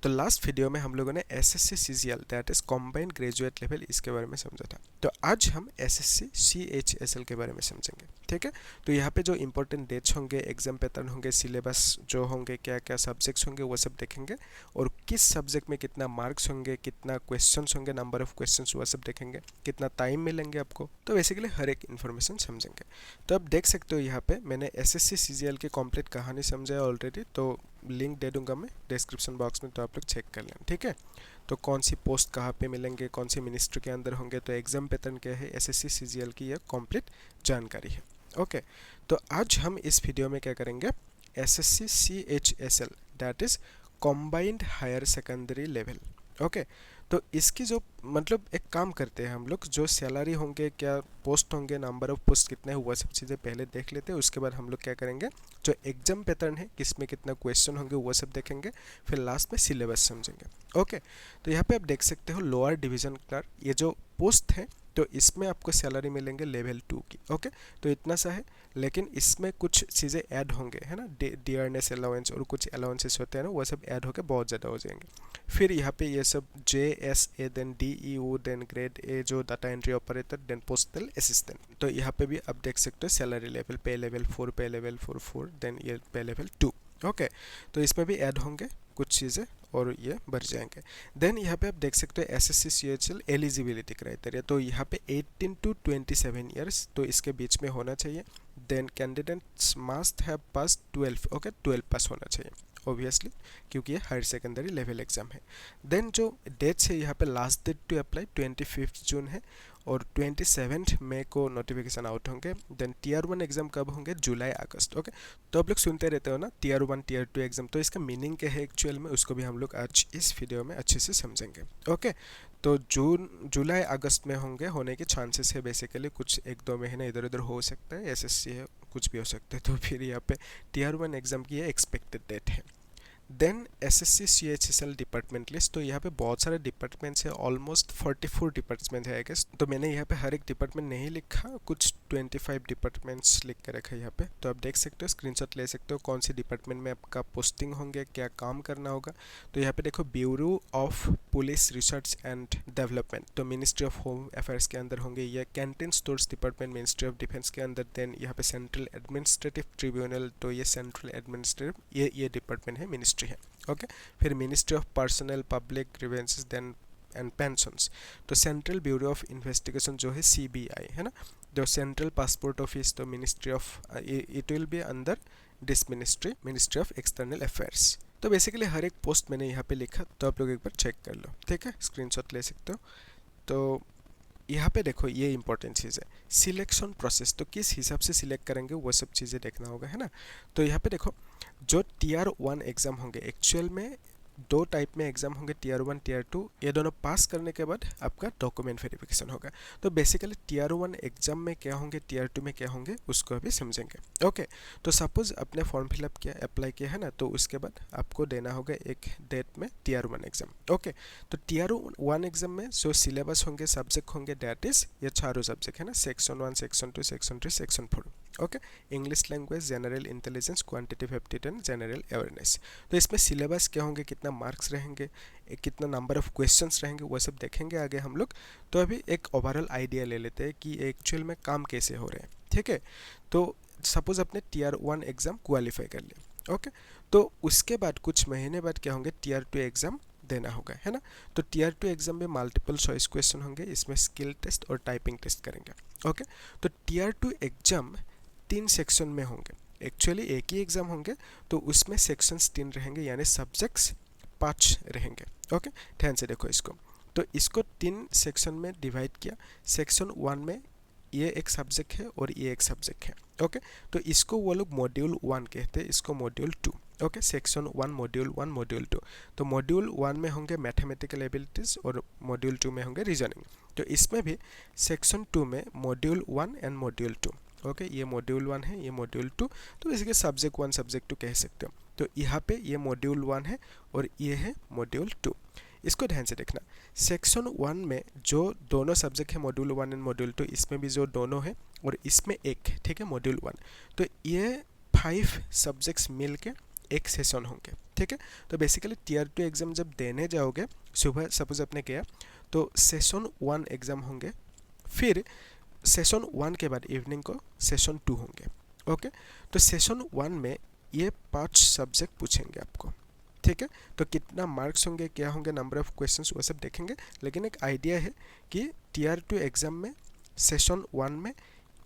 तो last video में हम लोगों ने SSC CGL that is combined graduate level इसके बारे में समझा था। तो आज हम एसएससी सीएचएसएल के बारे में समझेंगे, ठीक है। तो यहाँ पे जो इंपॉर्टेंट डेट्स होंगे, एग्जाम पैटर्न होंगे, सिलेबस जो होंगे, क्या क्या सब्जेक्ट्स होंगे, वो सब देखेंगे। और किस सब्जेक्ट में कितना मार्क्स होंगे, कितना क्वेश्चंस होंगे, नंबर ऑफ क्वेश्चंस, वो सब देखेंगे, कितना टाइम मिलेंगे आपको। तो बेसिकली हर एक इन्फॉर्मेशन समझेंगे। तो आप देख सकते हो यहाँ पे मैंने एसएससी सीजीएल की कंप्लीट कहानी समझा है ऑलरेडी, तो लिंक दे दूंगा मैं डिस्क्रिप्शन बॉक्स में, तो आप लोग चेक कर लेना, ठीक है। तो कौन सी पोस्ट कहाँ पे मिलेंगे, कौन सी मिनिस्ट्री के अंदर होंगे, तो एग्जाम पैटर्न क्या है, एसएससी सीजीएल की यह कंप्लीट जानकारी है। ओके, तो आज हम इस वीडियो में क्या करेंगे, SSC CHSL that is combined higher secondary level. Okay, तो इसकी जो मतलब एक काम करते हैं हम लोग, जो सैलरी होंगे, क्या पोस्ट होंगे, नंबर ऑफ पोस्ट कितने हैं, वो सब चीज़ें पहले देख लेते हैं। उसके बाद हम लोग क्या करेंगे, जो एग्जाम पैटर्न है किसमें कितना क्वेश्चन होंगे वो सब देखेंगे, फिर लास्ट में सिलेबस समझेंगे। ओके, तो यहाँ पे आप देख सकते हो लोअर डिवीजन क्लर्क, ये जो पोस्ट है तो इसमें आपको सैलरी मिलेंगे लेवल 2 की। ओके, तो इतना सा है, लेकिन इसमें कुछ चीज़ें ऐड होंगे, है ना, डियरनेस अलाउंस और कुछ अलाउंसेस होते हैं ना, वो सब ऐड होकर बहुत ज़्यादा हो जाएंगे। फिर यहाँ पे ये सब JSA then DEO then grade A जो data entry operator then postal assistant. तो यहाँ पे भी आप देख सकते हो सैलरी लेवल, पे लेवल 4, पे लेवल 4 देन ये पे लेवल 2। ओके, तो इसमें भी ऐड होंगे कुछ चीज़ें और ये बढ़ जाएंगे। देन यहाँ पे आप देख सकते हो एसएससी सीएचएल एलिजिबिलिटी क्राइटेरिया, तो यहाँ पे 18 to 27 ईयर्स तो इसके बीच में होना चाहिए। Then candidates must have pass 12, okay 12 pass होना चाहिए ऑब्वियसली, क्योंकि ये हायर सेकेंडरी लेवल एग्जाम है। देन जो डेट्स है यहाँ पे, last date to apply 25 June है और 27 मई को नोटिफिकेशन आउट होंगे। देन टीयर 1 एग्जाम कब होंगे, जुलाई अगस्त। ओके, तो आप लोग सुनते रहते हो ना टीयर 1 टीयर 2 एग्जाम, तो इसका मीनिंग क्या है एक्चुअल में, उसको भी हम लोग आज इस वीडियो में अच्छे से समझेंगे। ओके, तो जुलाई अगस्त में होने के चांसेस है बेसिकली, कुछ 1-2 महीने इधर उधर हो सकता है, एसएससी है कुछ भी हो सकता है। तो फिर यहाँ पे टीयर 1 एग्जाम की ये एक्सपेक्टेड डेट है। Then SSC CHSL department list, तो यहाँ पे बहुत सारे डिपार्टमेंट्स है, ऑलमोस्ट 44 डिपार्टमेंट्स है आई गेस। तो मैंने यहाँ पे हर एक डिपार्टमेंट नहीं लिखा, कुछ 25 डिपार्टमेंट्स लिख के रखा है यहाँ पे। तो आप देख सकते हो, स्क्रीनशॉट ले सकते हो कौन सी डिपार्टमेंट में आपका पोस्टिंग होंगे, क्या काम करना होगा। तो यहाँ पे देखो, bureau of police research and development, तो मिनिस्ट्री ऑफ होम अफेयर्स के अंदर होंगे। ये canteen stores department ministry of defence के अंदर। देन यहाँ पे सेंट्रल एडमिनिस्ट्रेटिव ट्रिब्यूनल, तो ये सेंट्रल एडमिनिस्ट्रेटिव ये डिपार्टमेंट है, मिनिस्ट्री है। ओके, फिर ministry of personnel public grievances then and pensions, तो सेंट्रल ब्यूरो ऑफ इन्वेस्टिगेशन जो है CBI है ना। जो सेंट्रल पासपोर्ट ऑफिस, तो ministry of it will be under this ministry of external affairs. तो बेसिकली हर एक पोस्ट मैंने यहाँ पे लिखा, तो आप लोग एक बार चेक कर लो, ठीक है, स्क्रीनशॉट ले सकते हो। तो यहाँ पे देखो, ये इंपॉर्टेंट चीज़ है, सिलेक्शन प्रोसेस, तो किस हिसाब से सिलेक्ट करेंगे वो सब चीज़ें देखना होगा, है ना। तो यहाँ पे देखो, जो टीयर 1 एग्ज़ाम होंगे, एक्चुअल में 2 टाइप में एग्ज़ाम होंगे, टीयर 1 टीयर 2, ये दोनों पास करने के बाद आपका डॉक्यूमेंट वेरिफिकेशन होगा। तो बेसिकली टीयर 1 एग्ज़ाम में क्या होंगे, टीयर 2 में क्या होंगे, उसको अभी समझेंगे। ओके, तो सपोज आपने फॉर्म फिलअप किया, अप्लाई किया है ना, तो उसके बाद आपको देना होगा एक डेट में टीयर 1 एग्ज़ाम। ओके, तो टीयर 1 एग्ज़ाम में जो सिलेबस होंगे, सब्जेक्ट होंगे, दैट इज ये चारों सब्जेक्ट है ना, section 1, section 2, section 3, section 4। Okay, English language, general intelligence, quantitative aptitude and general awareness. तो इसमें सिलेबस क्या होंगे, कितना मार्क्स रहेंगे, कितना नंबर ऑफ क्वेश्चंस रहेंगे, वो सब देखेंगे आगे हम लोग। तो अभी एक ओवरऑल आइडिया ले लेते हैं कि एक्चुअल में काम कैसे हो रहे हैं, ठीक है। तो सपोज अपने टीयर 1 एग्ज़ाम क्वालिफाई कर लिया। ओके, तो उसके बाद कुछ महीने बाद क्या होंगे, टीयर 2 एग्ज़ाम देना होगा, है ना। तो टीयर 2 एग्जाम में मल्टीपल चॉइस क्वेश्चन होंगे, इसमें स्किल टेस्ट और टाइपिंग टेस्ट करेंगे। ओके, तो टीयर 2 एग्जाम 3 सेक्शन में होंगे, एक्चुअली एक ही एग्जाम होंगे, तो उसमें सेक्शंस 3 रहेंगे, यानी सब्जेक्ट्स 5 रहेंगे। ओके, ध्यान से देखो इसको, तो इसको 3 सेक्शन में डिवाइड किया। सेक्शन 1 में ये एक सब्जेक्ट है और ये एक सब्जेक्ट है। ओके, तो इसको वो लोग मॉड्यूल 1 कहते हैं, इसको module 2। Okay, section 1 module 1 module 2। तो मॉड्यूल 1 में होंगे मैथमेटिकल एबिलिटीज़ और मॉड्यूल 2 में होंगे रीजनिंग। तो इसमें भी सेक्शन 2 में मॉड्यूल 1 एंड मॉड्यूल 2। ओके, ये मॉड्यूल 1 है, ये मॉड्यूल 2, तो इसके सब्जेक्ट 1 सब्जेक्ट 2 कह सकते हो। तो यहाँ पे ये मॉड्यूल 1 है और ये है मॉड्यूल 2। इसको ध्यान से देखना, सेक्शन 1 में जो दोनों सब्जेक्ट है, मॉड्यूल 1 एंड मॉड्यूल 2, इसमें भी जो दोनों है और इसमें एक, ठीक है, मॉड्यूल 1, तो ये 5 सब्जेक्ट्स मिल के एक सेशन होंगे, ठीक है। तो बेसिकली टीयर 2 एग्ज़ाम जब देने जाओगे, सुबह सपोज आपने किया तो सेशन 1 एग्ज़ाम होंगे, फिर सेशन 1 के बाद इवनिंग को सेशन 2 होंगे, ओके। तो सेशन 1 में ये 5 सब्जेक्ट पूछेंगे आपको, ठीक है। तो कितना मार्क्स होंगे, क्या होंगे, नंबर ऑफ क्वेश्चंस, वो सब देखेंगे। लेकिन एक आइडिया है कि टीयर 2 एग्ज़ाम में सेशन 1 में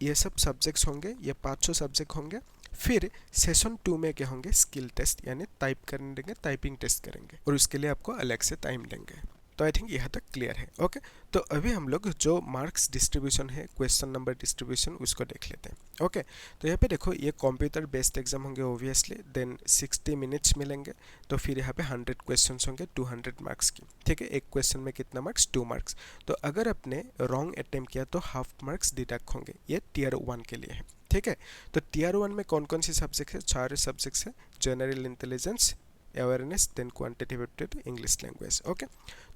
ये सब सब्जेक्ट्स होंगे, ये 500 सब्जेक्ट होंगे। फिर सेशन 2 में क्या होंगे, स्किल टेस्ट यानी टाइप करने देंगे, टाइपिंग टेस्ट करेंगे और उसके लिए आपको अलग से टाइम देंगे। तो आई थिंक यहाँ तक क्लियर है, ओके। तो अभी हम लोग जो मार्क्स डिस्ट्रीब्यूशन है, क्वेश्चन नंबर डिस्ट्रीब्यूशन, उसको देख लेते हैं, ओके। तो यहाँ पे देखो, ये कंप्यूटर बेस्ड एग्जाम होंगे ओब्वियसली, देन 60 मिनट्स मिलेंगे। तो फिर यहाँ पे 100 क्वेश्चन होंगे 200 मार्क्स की, ठीक है। एक क्वेश्चन में कितना मार्क्स, 2 मार्क्स। तो अगर आपने रॉन्ग अटेम्प्ट किया तो हाफ मार्क्स डिडक्ट होंगे, ये टीयर 1 के लिए है, ठीक है। तो टीयर 1 में कौन कौन सी सब्जेक्ट है, 4 सब्जेक्ट्स है, general intelligence, awareness, then quantitative aptitude, English language, okay.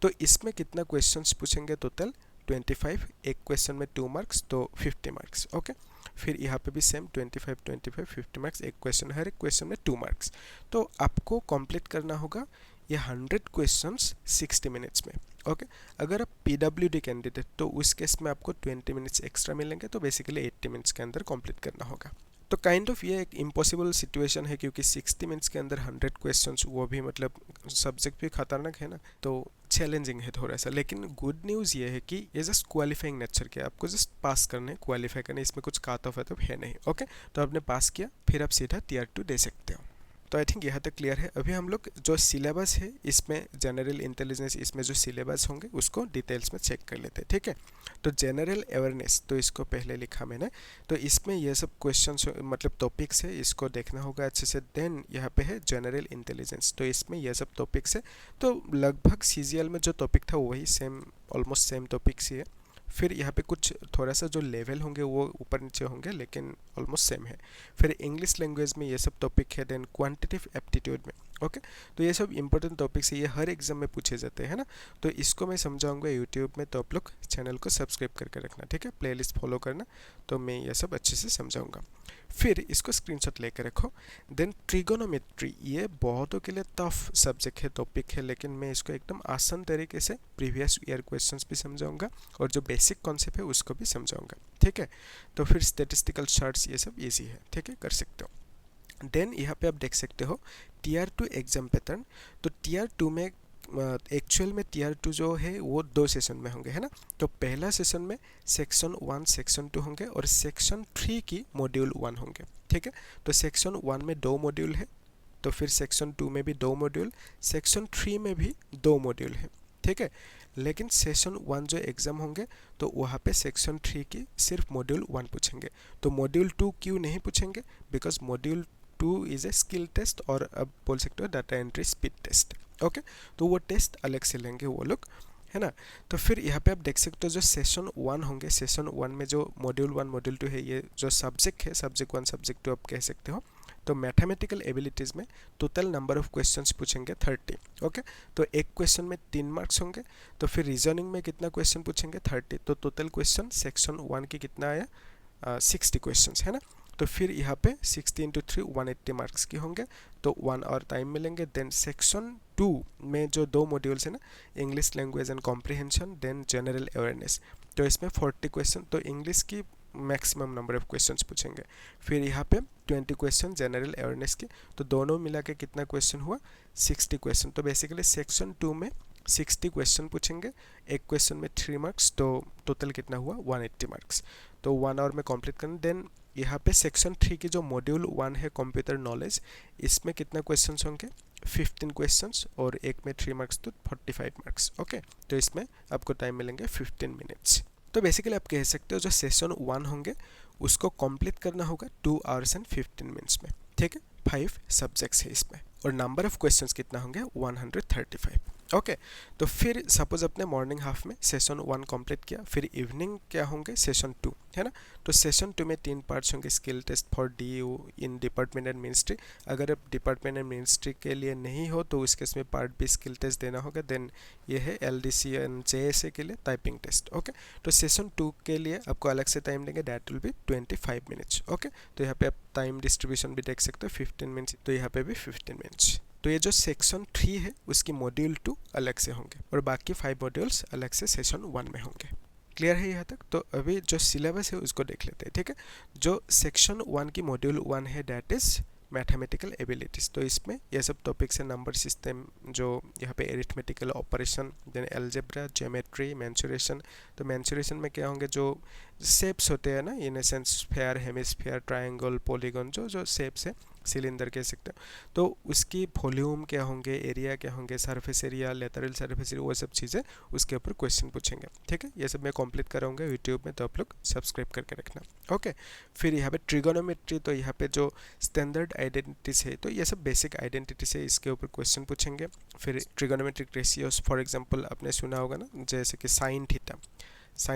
तो इसमें कितना क्वेश्चंस पूछेंगे, टोटल 25, एक क्वेश्चन में 2 मार्क्स, तो 50 मार्क्स, ओके। फिर यहाँ पे भी सेम 25 25 50 मार्क्स, एक क्वेश्चन, हर एक क्वेश्चन में 2 मार्क्स। तो आपको कंप्लीट करना होगा ये 100 क्वेश्चंस 60 मिनट्स में, ओके। अगर आप पीडब्ल्यूडी कैंडिडेट तो उस केस में आपको 20 मिनट्स एक्स्ट्रा मिलेंगे, तो बेसिकली 80 मिनट्स के अंदर कंप्लीट करना होगा। तो काइंड ऑफ ये एक इम्पॉसिबल सिचुएशन है, क्योंकि 60 मिनट्स के अंदर 100 क्वेश्चंस, वो भी मतलब सब्जेक्ट भी खतरनाक है ना, तो चैलेंजिंग है थोड़ा सा। लेकिन गुड न्यूज़ ये है कि ये जस्ट क्वालिफाइंग नेचर के, आपको जस्ट पास करना है, क्वालिफाई करना है, इसमें कुछ काट ऑफ है नहीं, ओके। तो आपने पास किया, फिर आप सीधा टीयर 2 दे सकते हो। तो आई थिंक यहाँ तक क्लियर है। अभी हम लोग जो सिलेबस है, इसमें जनरल इंटेलिजेंस, इसमें जो सिलेबस होंगे उसको डिटेल्स में चेक कर लेते हैं, ठीक है। तो जनरल अवेयरनेस, तो इसको पहले लिखा मैंने, तो इसमें ये सब क्वेश्चंस मतलब टॉपिक्स है, इसको देखना होगा अच्छे से। देन यहाँ पे है जनरल इंटेलिजेंस, तो इसमें ये सब टॉपिक्स है। तो लगभग सीजीएल में जो टॉपिक था वही सेम, ऑलमोस्ट सेम टॉपिक्स ही है। फिर यहाँ पे कुछ थोड़ा सा जो लेवल होंगे वो ऊपर नीचे होंगे, लेकिन ऑलमोस्ट सेम है। फिर इंग्लिश लैंग्वेज में ये सब टॉपिक है। देन क्वांटिटेटिव एप्टीट्यूड में, ओके। तो ये सब इंपॉर्टेंट टॉपिक्स है, ये हर एग्जाम में पूछे जाते हैं ना। तो इसको मैं समझाऊंगा यूट्यूब में, तो आप लोग चैनल को सब्सक्राइब करके रखना, ठीक है। प्लेलिस्ट फॉलो करना, तो मैं ये सब अच्छे से समझाऊंगा। फिर इसको स्क्रीनशॉट लेकर रखो। देन ट्रिगोनोमेट्री, ये बहुतों के लिए टफ सब्जेक्ट है, टॉपिक है, लेकिन मैं इसको एकदम आसान तरीके से प्रीवियस ईयर क्वेश्चंस भी समझाऊंगा और जो बेसिक कॉन्सेप्ट है उसको भी समझाऊंगा, ठीक है। तो फिर स्टैटिस्टिकल चार्ट्स, ये सब ईजी है, ठीक है, कर सकते हो। देन यहाँ पे आप देख सकते हो टीयर 2 एग्जाम पैटर्न। तो टीयर 2 में एक्चुअल में टीयर 2 जो है वो 2 सेशन में होंगे, है ना। तो पहला सेशन में सेक्शन 1 सेक्शन 2 होंगे और सेक्शन 3 की मॉड्यूल 1 होंगे, ठीक है। तो सेक्शन 1 में 2 मॉड्यूल है, तो फिर सेक्शन 2 में भी 2 मॉड्यूल, सेक्शन 3 में भी 2 मॉड्यूल है, ठीक है। लेकिन सेशन 1 जो एग्ज़ाम होंगे तो वहाँ पे सेक्शन 3 की सिर्फ मॉड्यूल 1 पूछेंगे। तो मॉड्यूल 2 क्यों नहीं पूछेंगे, because module 2 is a skill test, और अब बोल सकते हो data entry speed test, okay. तो वो टेस्ट अलग से लेंगे वो लोग, है ना। तो फिर यहाँ पे आप देख सकते हो जो सेशन 1 होंगे, सेशन 1 में जो मॉड्यूल 1 मॉड्यूल 2 है, ये जो सब्जेक्ट है, सब्जेक्ट 1 सब्जेक्ट 2 आप कह सकते हो। तो मैथमेटिकल एबिलिटीज़ में टोटल नंबर ऑफ क्वेश्चंस पूछेंगे 30, ओके। तो एक क्वेश्चन में 3 मार्क्स होंगे। तो फिर रीजनिंग में कितना क्वेश्चन पूछेंगे, 30। तो टोटल क्वेश्चन सेक्शन 1 की कितना आया, 60 क्वेश्चन, है ना। तो फिर यहाँ पे 60 × 3 180 मार्क्स की होंगे, तो 1 और टाइम मिलेंगे। देन सेक्शन 2 में जो 2 मॉड्यूल्स है ना, English language and comprehension, then general awareness, तो इसमें 40 क्वेश्चन, तो इंग्लिश की मैक्सिमम नंबर ऑफ क्वेश्चंस पूछेंगे। फिर यहाँ पे 20 क्वेश्चन जनरल अवेयरनेस के, तो दोनों मिला के कितना क्वेश्चन हुआ, 60 क्वेश्चन। तो बेसिकली सेक्शन 2 में 60 क्वेश्चन पूछेंगे, एक क्वेश्चन में 3 मार्क्स, तो टोटल कितना हुआ 180 मार्क्स। तो 1 आवर में कंप्लीट करना। देन यहाँ पे सेक्शन 3 की जो मॉड्यूल 1 है कंप्यूटर नॉलेज, इसमें कितना क्वेश्चंस होंगे, 15 क्वेश्चंस, और एक में 3 मार्क्स, तो 45 मार्क्स, ओके। तो इसमें आपको टाइम मिलेंगे 15 मिनट्स। तो बेसिकली आप कह सकते हो जो सेशन 1 होंगे उसको कंप्लीट करना होगा 2 आवर्स एंड 15 मिनट्स में, ठीक है। 5 सब्जेक्ट्स है इसमें, और नंबर ऑफ क्वेश्चंस कितना होंगे, 135, ओके तो फिर सपोज अपने मॉर्निंग हाफ में सेशन 1 कंप्लीट किया, फिर इवनिंग क्या होंगे सेशन 2, है ना। तो सेशन 2 में 3 पार्ट्स होंगे, skill test for DU in department and ministry. अगर आप डिपार्टमेंट एंड मिनिस्ट्री के लिए नहीं हो तो उस केस में पार्ट बी स्किल टेस्ट देना होगा। देन ये है LDC एंड JSA के लिए टाइपिंग टेस्ट। ओके तो सेशन 2 के लिए आपको अलग से टाइम देंगे, that will be 25 minutes. Okay तो यहाँ पे आप टाइम डिस्ट्रीब्यूशन भी देख सकते हो, 15 मिनट्स, तो यहाँ पे भी 15 मिनट्स। तो ये जो सेक्शन 3 है उसकी मॉड्यूल 2 अलग से होंगे और बाकी 5 मॉड्यूल्स अलग से सेशन 1 में होंगे। क्लियर है यहाँ तक? तो अभी जो सिलेबस है उसको देख लेते हैं, ठीक है। जो सेक्शन 1 की मॉड्यूल 1 है दैट इज मैथमेटिकल एबिलिटीज। तो इसमें ये सब टॉपिक्स है, नंबर सिस्टम, जो यहाँ पे arithmetical operation, then algebra, geometry, mensuration. तो मेंसुरेशन में क्या होंगे, जो शेप्स होते हैं ना, in a sense sphere, hemisphere, triangle, polygon, जो शेप्स है, सिलेंडर कह सकते हो, तो उसकी वॉल्यूम क्या होंगे, एरिया क्या होंगे, surface area, lateral surface area, वो सब चीज़ें उसके ऊपर क्वेश्चन पूछेंगे, ठीक है। ये सब मैं कंप्लीट कराऊंगा यूट्यूब में, तो आप लोग सब्सक्राइब करके रखना। ओके फिर यहाँ पे ट्रिगोनोमेट्री, तो यहाँ पे जो स्टैंडर्ड आइडेंटिटीज है, तो ये सब बेसिक आइडेंटिटीज है, इसके ऊपर क्वेश्चन पूछेंगे। फिर ट्रिगोनोमेट्रिक रेशियोज, फॉर एग्जाम्पल आपने सुना होगा ना, जैसे कि sine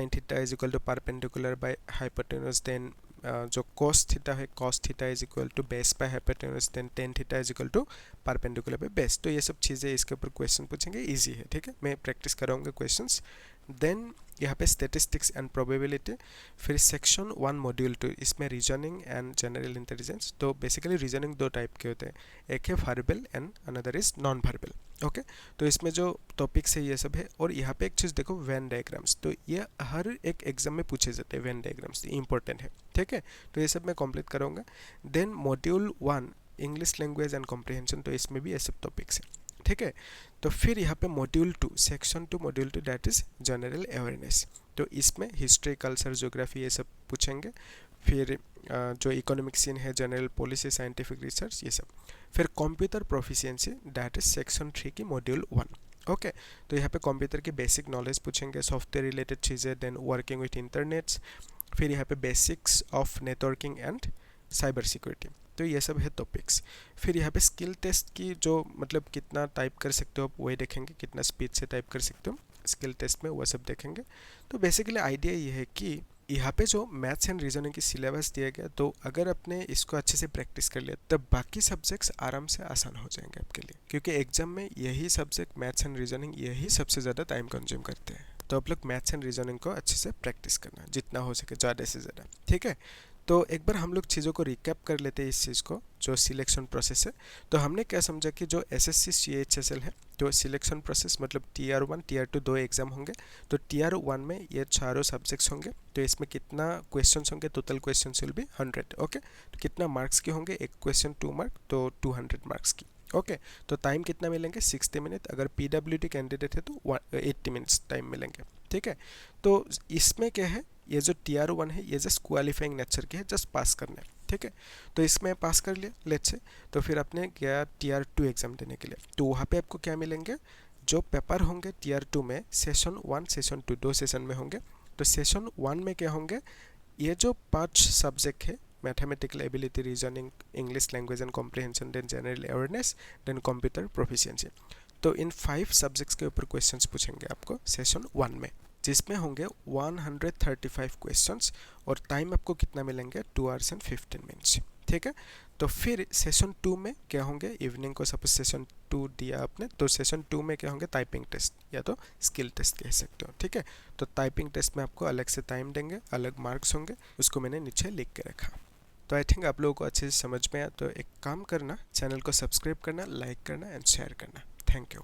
theta is equal to perpendicular by hypotenuse, then जो cos थीटा है, cos theta is equal to base by hypotenuse, then tan theta is equal to perpendicular by base. तो ये सब चीज़ें इसके ऊपर क्वेश्चन पूछेंगे, इजी है, ठीक है। मैं प्रैक्टिस कराऊंगा क्वेश्चंस। देन यहाँ पे स्टैटिस्टिक्स एंड प्रोबेबिलिटी। फिर सेक्शन 1 मॉड्यूल 2, इसमें रीजनिंग एंड जनरल इंटेलिजेंस। तो बेसिकली रीजनिंग 2 टाइप के होते हैं, एक है verbal and another is non verbal. Okay तो इसमें जो टॉपिक्स है ये सब है। और यहाँ पे एक चीज़ देखो, वेन डायग्राम्स, तो ये हर एक एग्जाम में पूछे जाते हैं, वेन डायग्राम्स इंपॉर्टेंट है, ठीक है। तो ये सब मैं कंप्लीट करूँगा। Then module 1 English language and comprehension, तो इसमें भी ये सब टॉपिक्स है, ठीक है। तो फिर यहाँ पे module 2, section 2 module 2 that is general awareness. तो इसमें हिस्ट्री, कल्चर, ज्योग्राफी ये सब पूछेंगे। फिर जो इकोनॉमिक सीन है, जनरल पॉलिसी, साइंटिफिक रिसर्च, ये सब। फिर computer proficiency that is section 3 की मॉड्यूल 1। ओके तो यहाँ पे कंप्यूटर की बेसिक नॉलेज पूछेंगे, सॉफ्टवेयर रिलेटेड चीज़ें, देन वर्किंग विथ इंटरनेट्स। फिर यहाँ पे basics of networking and cyber security. तो ये सब है टॉपिक्स। फिर यहाँ पे स्किल टेस्ट की जो मतलब कितना टाइप कर सकते हो आप वही देखेंगे, कितना स्पीड से टाइप कर सकते हो स्किल टेस्ट में, वो सब देखेंगे। तो बेसिकली आइडिया ये है कि यहाँ पे जो मैथ्स एंड रीजनिंग की सिलेबस दिया गया, तो अगर आपने इसको अच्छे से प्रैक्टिस कर लिया तब बाकी सब्जेक्ट्स आराम से आसान हो जाएंगे आपके लिए, क्योंकि एग्जाम में यही सब्जेक्ट मैथ्स एंड रीजनिंग यही सबसे ज़्यादा टाइम कंज्यूम करते हैं। तो आप लोग मैथ्स एंड रीजनिंग को अच्छे से प्रैक्टिस करना जितना हो सके, ज़्यादा से ज़्यादा, ठीक है। तो एक बार हम लोग चीज़ों को रिकैप कर लेते हैं, इस चीज़ को जो सिलेक्शन प्रोसेस है। तो हमने क्या समझा कि जो SSC CHSL है, तो सिलेक्शन प्रोसेस मतलब Tier 1 Tier 2 2 एग्जाम होंगे। तो Tier 1 में ये चारों सब्जेक्ट्स होंगे। तो इसमें कितना क्वेश्चंस होंगे, total questions will be 100। Okay तो कितना मार्क्स के होंगे, एक क्वेश्चन 2 मार्क, तो 200 मार्क्स की। ओके तो टाइम कितना मिलेंगे, 60 मिनट। अगर PWD कैंडिडेट है तो 80 मिनट्स टाइम मिलेंगे, ठीक है। तो इसमें क्या है, ये जो Tier 1 है ये जस्ट क्वालिफाइंग नेचर की है, जस्ट पास करना है, ठीक है। तो इसमें पास कर लिया लेट्स से, तो फिर आपने गया Tier 2 एग्जाम देने के लिए। तो वहाँ पे आपको क्या मिलेंगे, जो पेपर होंगे Tier 2 में, सेशन 1 सेशन 2 2 सेशन में होंगे। तो सेशन 1 में क्या होंगे, ये जो 5 सब्जेक्ट है, mathematical ability, reasoning, English language and comprehension, then general awareness, then computer proficiency. तो इन 5 सब्जेक्ट्स के ऊपर क्वेश्चंस पूछेंगे आपको सेशन 1 में, जिसमें होंगे 135 क्वेश्चंस। और टाइम आपको कितना मिलेंगे, 2 hours and 15 minutes, ठीक है। तो फिर सेशन 2 में क्या होंगे, इवनिंग को सपोज सेशन 2 दिया आपने, तो सेशन 2 में क्या होंगे, टाइपिंग टेस्ट या तो स्किल टेस्ट कह सकते हो, ठीक है। तो टाइपिंग टेस्ट में आपको अलग से टाइम देंगे, अलग मार्क्स होंगे, उसको मैंने नीचे लिख के रखा। तो आई थिंक आप लोगों को अच्छे से समझ में आया। तो एक काम करना, चैनल को सब्सक्राइब करना, लाइक करना एंड शेयर करना। Thank you.